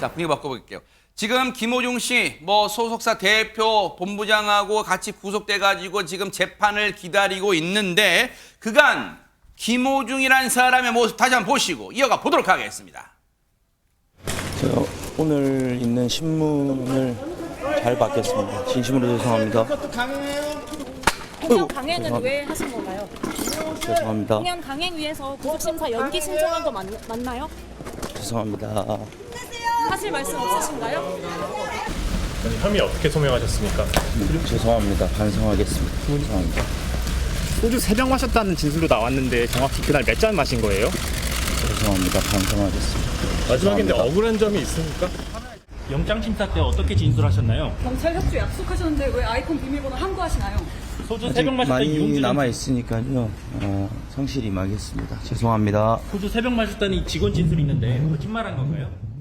자, 분위기 바꿔볼게요. 지금 김호중 씨, 소속사 대표, 본부장하고 같이 구속돼가지고 지금 재판을 기다리고 있는데 그간 김호중이라는 사람의 모습 다시 한번 보시고 이어가 보도록 하겠습니다. 제가 오늘 있는 신문을 잘 받겠습니다. 진심으로 죄송합니다. 공연 강행은 왜 하신 건가요? 죄송합니다. 공연 강행 위해서 구속심사 연기 신청한 거 맞나요? 죄송합니다. 하실 말씀 없으신가요? 혐의 어떻게 소명하셨습니까? 죄송합니다. 반성하겠습니다. 죄송합니다. 소주 3병 마셨다는 진술도 나왔는데 정확히 그날 몇 잔 마신 거예요? 죄송합니다. 반성하겠습니다. 마지막인데 죄송합니다. 억울한 점이 있습니까? 영장 심사 때 어떻게 진술하셨나요? 경찰 협조 약속하셨는데 왜 아이폰 비밀번호 함구하시나요? 소주 아직 3병 마셨다 많이 이용주는 남아 있으니까요. 성실히 임하겠습니다. 죄송합니다. 소주 3병 마셨다는 직원 진술이 있는데 거짓말한 건가요?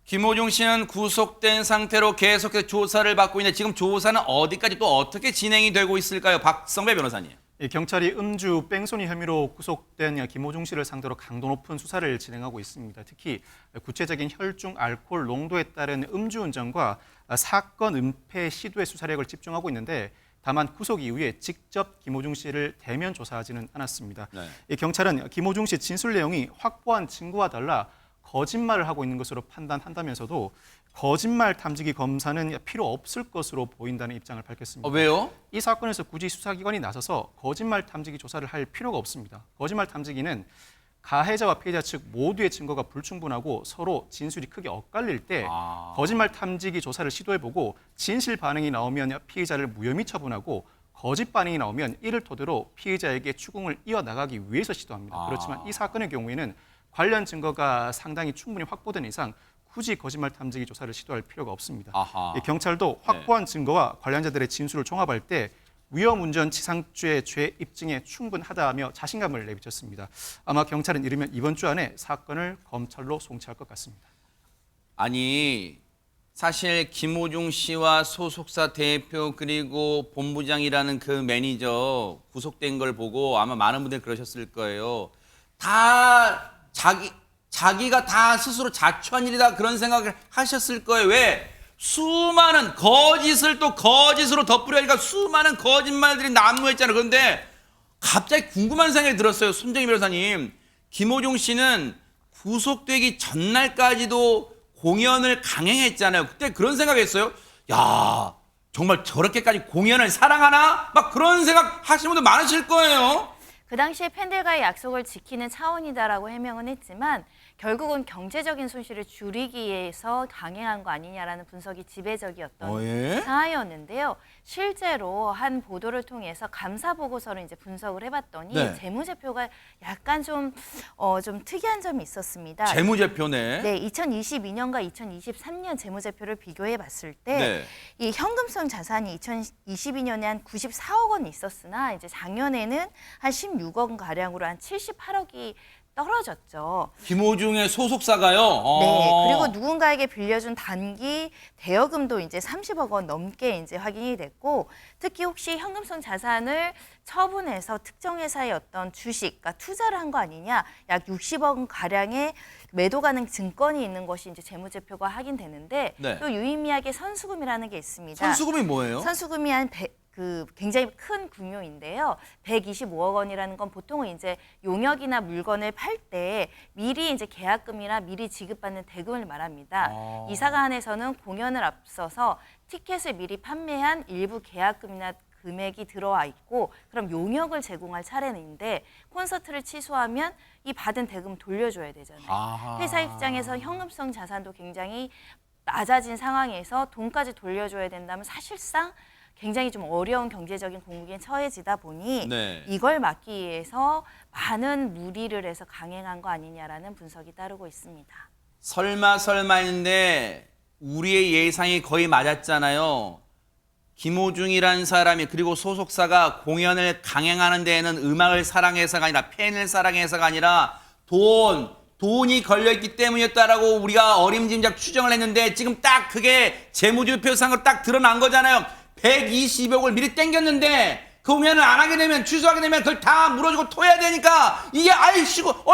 김호중 씨는 구속된 상태로 계속해서 조사를 받고 있는데 지금 조사는 어디까지 또 어떻게 진행이 되고 있을까요? 박성배 변호사님. 경찰이 음주 뺑소니 혐의로 구속된 김호중 씨를 상대로 강도 높은 수사를 진행하고 있습니다. 특히 구체적인 혈중 알코올 농도에 따른 음주운전과 사건 은폐 시도의 수사력을 집중하고 있는데 다만 구속 이후에 직접 김호중 씨를 대면 조사하지는 않았습니다. 네. 경찰은 김호중 씨 진술 내용이 확보한 증거와 달라 거짓말을 하고 있는 것으로 판단한다면서도 거짓말 탐지기 검사는 필요 없을 것으로 보인다는 입장을 밝혔습니다. 왜요? 이 사건에서 굳이 수사기관이 나서서 거짓말 탐지기 조사를 할 필요가 없습니다. 거짓말 탐지기는 가해자와 피해자 측 모두의 증거가 불충분하고 서로 진술이 크게 엇갈릴 때 거짓말 탐지기 조사를 시도해보고 진실 반응이 나오면 피해자를 무혐의 처분하고 거짓 반응이 나오면 이를 토대로 피해자에게 추궁을 이어나가기 위해서 시도합니다. 그렇지만 이 사건의 경우에는 관련 증거가 상당히 충분히 확보된 이상 굳이 거짓말 탐지기 조사를 시도할 필요가 없습니다. 경찰도 확보한 증거와 관련자들의 진술을 종합할 때 위험운전 치상죄 죄 입증에 충분하다며 자신감을 내비쳤습니다. 아마 경찰은 이르면 이번 주 안에 사건을 검찰로 송치할 것 같습니다. 아니 사실 김호중 씨와 소속사 대표 그리고 본부장이라는 그 매니저 구속된 걸 보고 아마 많은 분들이 그러셨을 거예요. 다 자기가 다 스스로 자초한 일이다 그런 생각을 하셨을 거예요. 왜? 수많은 거짓을 또 거짓으로 덮으려니까 수많은 거짓말들이 난무했잖아요. 그런데 갑자기 궁금한 생각이 들었어요. 손정희 변호사님. 김호중 씨는 구속되기 전날까지도 공연을 강행했잖아요. 그때 그런 생각했어요. 야, 정말 저렇게까지 공연을 사랑하나? 막 그런 생각 하시는 분들 많으실 거예요. 그 당시에 팬들과의 약속을 지키는 차원이다라고 해명은 했지만 결국은 경제적인 손실을 줄이기 위해서 강행한 거 아니냐라는 분석이 지배적이었던 상황이었는데요. 실제로 한 보도를 통해서 감사 보고서를 이제 분석을 해봤더니 재무제표가 약간 좀 특이한 점이 있었습니다. 재무제표네. 네, 2022년과 2023년 재무제표를 비교해봤을 때 이 현금성 자산이 2022년에 한 94억 원이 있었으나 이제 작년에는 한 16억 가량으로 한 78억이 떨어졌죠. 김호중의 소속사가요? 네, 그리고 누군가에게 빌려준 단기 대여금도 이제 30억 원 넘게 이제 확인이 됐고, 특히 혹시 현금성 자산을 처분해서 특정 회사의 어떤 주식, 그러니까 투자를 한 거 아니냐, 약 60억 원 가량의 매도 가능 증권이 있는 것이 이제 재무제표가 확인되는데 또 유의미하게 선수금이라는 게 있습니다. 선수금이 뭐예요? 선수금이 한 굉장히 큰 금융인데요. 125억 원이라는 건 보통은 이제 용역이나 물건을 팔 때 미리 이제 계약금이나 미리 지급받는 대금을 말합니다. 이 사안에서는 공연을 앞서서 티켓을 미리 판매한 일부 계약금이나 금액이 들어와 있고 그럼 용역을 제공할 차례인데 콘서트를 취소하면 이 받은 대금 돌려줘야 되잖아요. 회사 입장에서 현금성 자산도 굉장히 낮아진 상황에서 돈까지 돌려줘야 된다면 사실상 굉장히 좀 어려운 경제적인 공국에 처해지다 보니 이걸 막기 위해서 많은 무리를 해서 강행한 거 아니냐라는 분석이 따르고 있습니다. 설마인데 우리의 예상이 거의 맞았잖아요. 김호중이라는 사람이 그리고 소속사가 공연을 강행하는 데에는 음악을 사랑해서가 아니라 팬을 사랑해서가 아니라 돈이 걸려있기 때문이었다라고 우리가 어림짐작 추정을 했는데 지금 딱 그게 재무제표상으로 딱 드러난 거잖아요. 120억을 미리 땡겼는데 공연을 안 하게 되면 취소하게 되면 그걸 다 물어주고 토해야 되니까 이게 아이씨고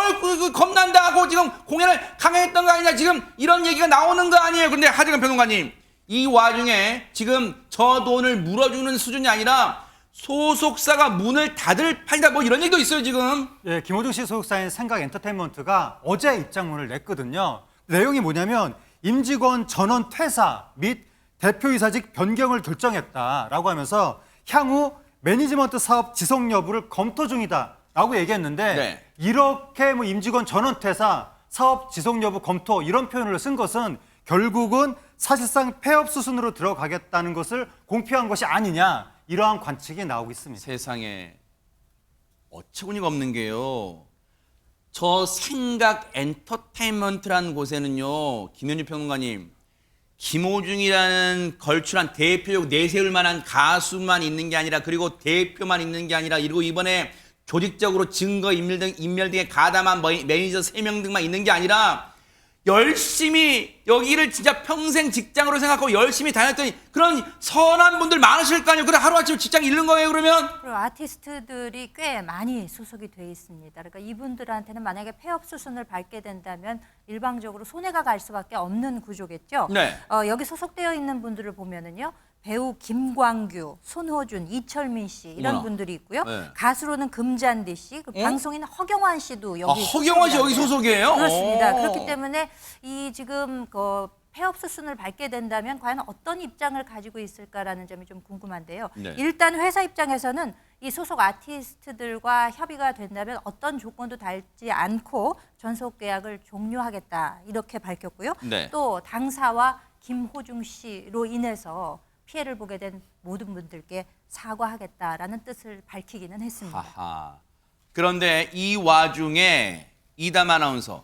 겁난다 하고 지금 공연을 강행했던 거 아니냐 지금 이런 얘기가 나오는 거 아니에요. 근데 하재근 평론가님 이 와중에 지금 저 돈을 물어주는 수준이 아니라 소속사가 문을 닫을 판이다 뭐 이런 얘기도 있어요 지금. 예, 김호중 씨 소속사인 생각 엔터테인먼트가 어제 입장문을 냈거든요. 내용이 뭐냐면 임직원 전원 퇴사 및 대표이사직 변경을 결정했다라고 하면서 향후 매니지먼트 사업 지속 여부를 검토 중이다라고 얘기했는데 네. 이렇게 뭐 임직원 전원 퇴사, 사업 지속 여부 검토 이런 표현을 쓴 것은 결국은 사실상 폐업 수순으로 들어가겠다는 것을 공표한 것이 아니냐 이러한 관측이 나오고 있습니다. 세상에 어처구니가 없는 게요. 저 생각 엔터테인먼트라는 곳에는요. 김현주 평론가님. 김호중이라는 걸출한 대표적 내세울 만한 가수만 있는 게 아니라 그리고 대표만 있는 게 아니라 그리고 이번에 조직적으로 증거 인멸 등에 가담한 매니저 3명 등만 있는 게 아니라 열심히 여기를 진짜 평생 직장으로 생각하고 열심히 다녔더니 그런 선한 분들 많으실 거 아니에요. 그래 하루아침에 직장 잃는 거예요 그러면? 그리고 아티스트들이 꽤 많이 소속이 돼 있습니다. 그러니까 이분들한테는 만약에 폐업 수순을 밟게 된다면 일방적으로 손해가 갈 수밖에 없는 구조겠죠. 네. 여기 소속되어 있는 분들을 보면은요. 배우 김광규, 손호준, 이철민 씨 이런 어머나. 분들이 있고요. 네. 가수로는 금잔디 씨, 그 방송인 허경환 씨도 여기 허경환 씨 여기 소속이에요? 그렇습니다. 오. 그렇기 때문에 이 지금 그 폐업 수순을 밟게 된다면 과연 어떤 입장을 가지고 있을까라는 점이 좀 궁금한데요. 네. 일단 회사 입장에서는 이 소속 아티스트들과 협의가 된다면 어떤 조건도 달지 않고 전속 계약을 종료하겠다 이렇게 밝혔고요. 네. 또 당사와 김호중 씨로 인해서 피해를 보게 된 모든 분들께 사과하겠다라는 뜻을 밝히기는 했습니다. 하하. 그런데 이 와중에 이담 아나운서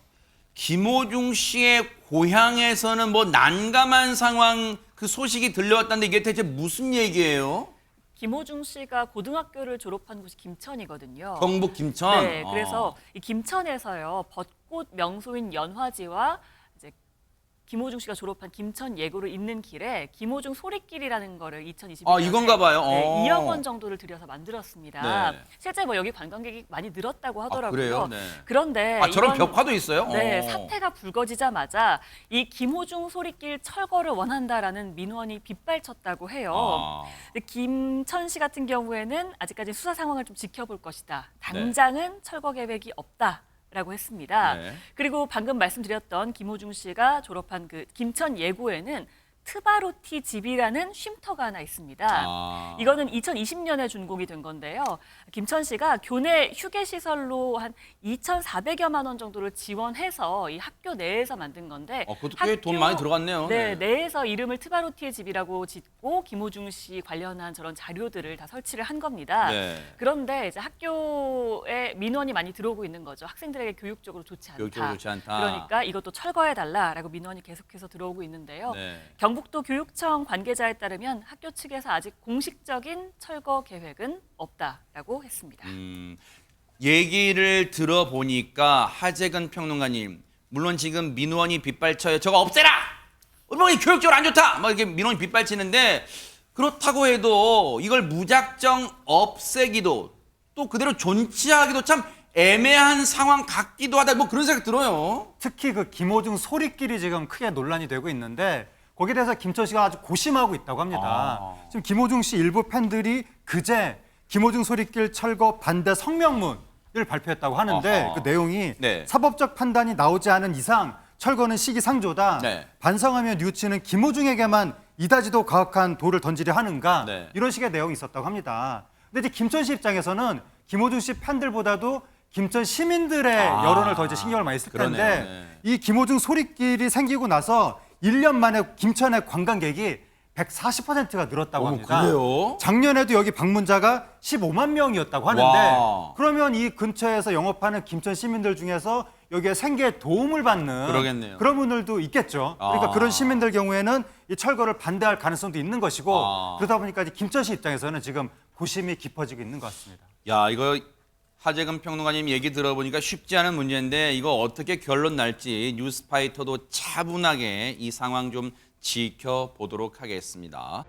김호중 씨의 고향에서는 뭐 난감한 상황 그 소식이 들려왔다는데 이게 대체 무슨 얘기예요? 김호중 씨가 고등학교를 졸업한 곳이 김천이거든요. 경북 김천? 네, 그래서 이 김천에서요 벚꽃 명소인 연화지와 이제 김호중 씨가 졸업한 김천 예고를 잇는 길에 김호중 소리길이라는 거를 2020년에 아, 이건가 봐요. 네, 2억 원 정도를 들여서 만들었습니다. 네. 실제 뭐 여기 관광객이 많이 늘었다고 하더라고요. 그래요? 네. 그런데 저런 이번- 벽화도 있어요? 네, 어. 사태가 불거지자마자 이 김호중 소리길 철거를 원한다라는 민원이 빗발쳤다고 해요. 아. 근데 김천시 같은 경우에는 아직까지 수사 상황을 좀 지켜볼 것이다. 당장은 철거 계획이 없다라고 했습니다. 네. 그리고 방금 말씀드렸던 김호중 씨가 졸업한 그 김천 예고에는 트바로티 집이라는 쉼터가 하나 있습니다. 아. 이거는 2020년에 준공이 된 건데요. 김천 씨가 교내 휴게 시설로 한 2,400여만 원 정도를 지원해서 이 학교 내에서 만든 건데 그것도 꽤 돈 많이 들어갔네요. 네, 내에서 이름을 트바로티의 집이라고 짓고 김호중 씨 관련한 저런 자료들을 다 설치를 한 겁니다. 네. 그런데 이제 학교에 민원이 많이 들어오고 있는 거죠. 학생들에게 교육적으로 좋지 않다. 교육적으로 좋지 않다. 그러니까 이것도 철거해달라라고 민원이 계속해서 들어오고 있는데요. 네. 경북도 교육청 관계자에 따르면 학교 측에서 아직 공식적인 철거 계획은 없다라고 했습니다. 얘기를 들어보니까 하재근 평론가님, 물론 지금 민원이 빗발쳐요. 저거 없애라! 뭐 교육적으로 안 좋다! 막 이렇게 민원이 빗발치는데 그렇다고 해도 이걸 무작정 없애기도 또 그대로 존치하기도 참 애매한 상황 같기도 하다. 뭐 그런 생각 들어요. 특히 그 김호중 소리끼리 지금 크게 논란이 되고 있는데 거기에 대해서 김천 씨가 아주 고심하고 있다고 합니다. 지금 김호중 씨 일부 팬들이 그제 김호중 소리길 철거 반대 성명문을 발표했다고 하는데 어허. 그 내용이 네. 사법적 판단이 나오지 않은 이상 철거는 시기상조다. 네. 반성하며 뉘우치는 김호중에게만 이다지도 가혹한 돌을 던지려 하는가 네. 이런 식의 내용이 있었다고 합니다. 근데 이제 김천 씨 입장에서는 김호중 씨 팬들보다도 김천 시민들의 여론을 더 이제 신경을 많이 쓸 텐데 그러네요. 네. 이 김호중 소리길이 생기고 나서 1년 만에 김천의 관광객이 140%가 늘었다고 합니다. 그래요? 작년에도 여기 방문자가 15만 명이었다고 하는데 와. 그러면 이 근처에서 영업하는 김천 시민들 중에서 여기에 생계에 도움을 받는 그러겠네요. 그런 분들도 있겠죠. 그러니까 그런 시민들 경우에는 이 철거를 반대할 가능성도 있는 것이고 그러다 보니까 이제 김천시 입장에서는 지금 고심이 깊어지고 있는 것 같습니다. 야, 이거 하재근 평론가님 얘기 들어보니까 쉽지 않은 문제인데 이거 어떻게 결론 날지 뉴스파이터도 차분하게 이 상황 좀 지켜보도록 하겠습니다.